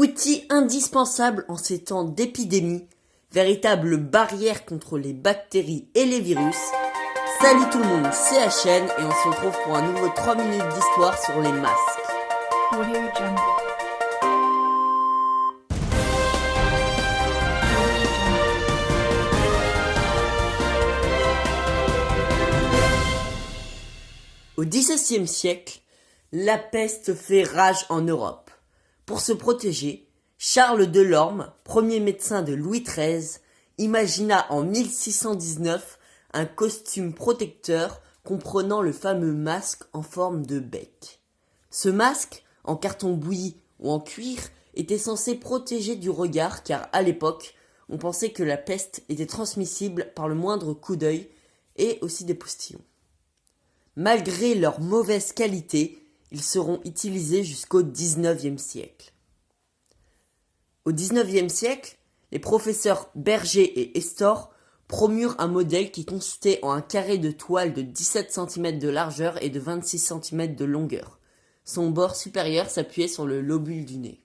Outil indispensable en ces temps d'épidémie, véritable barrière contre les bactéries et les virus. Salut tout le monde, c'est HN et on se retrouve pour un nouveau 3 minutes d'histoire sur les masques. Audio Jungle. Au XVIe siècle, la peste fait rage en Europe. Pour se protéger, Charles Delorme, premier médecin de Louis XIII, imagina en 1619 un costume protecteur comprenant le fameux masque en forme de bec. Ce masque, en carton bouilli ou en cuir, était censé protéger du regard car à l'époque, on pensait que la peste était transmissible par le moindre coup d'œil et aussi des postillons. Malgré leur mauvaise qualité, ils seront utilisés jusqu'au XIXe siècle. Au XIXe siècle, les professeurs Berger et Estor promurent un modèle qui consistait en un carré de toile de 17 cm de largeur et de 26 cm de longueur. Son bord supérieur s'appuyait sur le lobule du nez.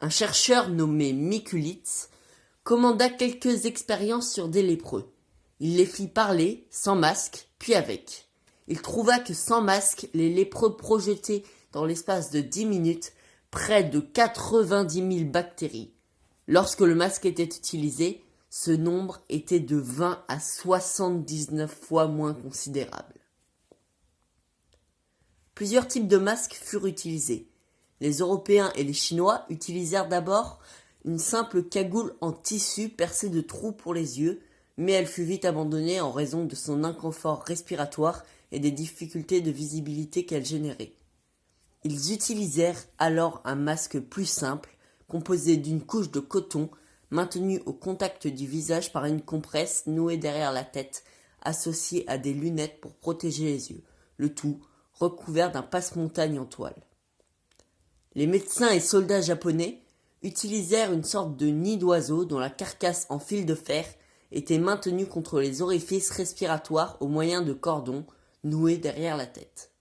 Un chercheur nommé Mikulitz commanda quelques expériences sur des lépreux. Il les fit parler, sans masque, puis avec. Il trouva que sans masque, les lépreux projetaient dans l'espace de 10 minutes près de 90 000 bactéries. Lorsque le masque était utilisé, ce nombre était de 20 à 79 fois moins considérable. Plusieurs types de masques furent utilisés. Les Européens et les Chinois utilisèrent d'abord une simple cagoule en tissu percée de trous pour les yeux, mais elle fut vite abandonnée en raison de son inconfort respiratoire et des difficultés de visibilité qu'elle générait. Ils utilisèrent alors un masque plus simple, composé d'une couche de coton maintenue au contact du visage par une compresse nouée derrière la tête, associée à des lunettes pour protéger les yeux, le tout recouvert d'un passe-montagne en toile. Les médecins et soldats japonais utilisèrent une sorte de nid d'oiseau dont la carcasse en fil de fer était maintenue contre les orifices respiratoires au moyen de cordons noués derrière la tête.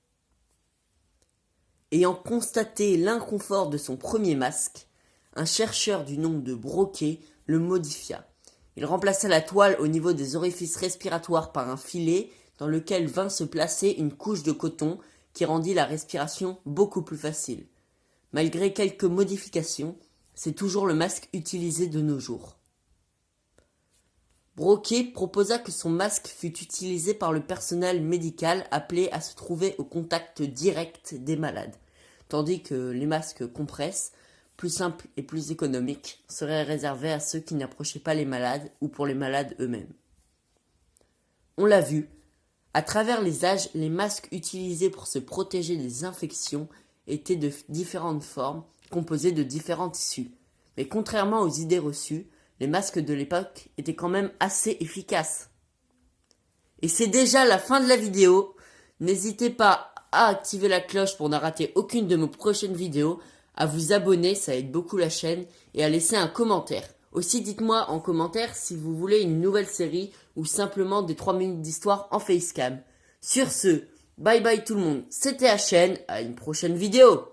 Ayant constaté l'inconfort de son premier masque, un chercheur du nom de Broquet le modifia. Il remplaça la toile au niveau des orifices respiratoires par un filet dans lequel vint se placer une couche de coton qui rendit la respiration beaucoup plus facile. Malgré quelques modifications, c'est toujours le masque utilisé de nos jours. Broquet proposa que son masque fût utilisé par le personnel médical appelé à se trouver au contact direct des malades, tandis que les masques compresses, plus simples et plus économiques, seraient réservés à ceux qui n'approchaient pas les malades ou pour les malades eux-mêmes. On l'a vu, à travers les âges, les masques utilisés pour se protéger des infections étaient de différentes formes, composés de différents tissus. Mais contrairement aux idées reçues, les masques de l'époque étaient quand même assez efficaces. Et c'est déjà la fin de la vidéo. N'hésitez pas à activer la cloche pour ne rater aucune de mes prochaines vidéos, à vous abonner, ça aide beaucoup la chaîne, et à laisser un commentaire. Aussi, dites-moi en commentaire si vous voulez une nouvelle série ou simplement des 3 minutes d'histoire en facecam. Sur ce, bye bye tout le monde, c'était HN, à une prochaine vidéo.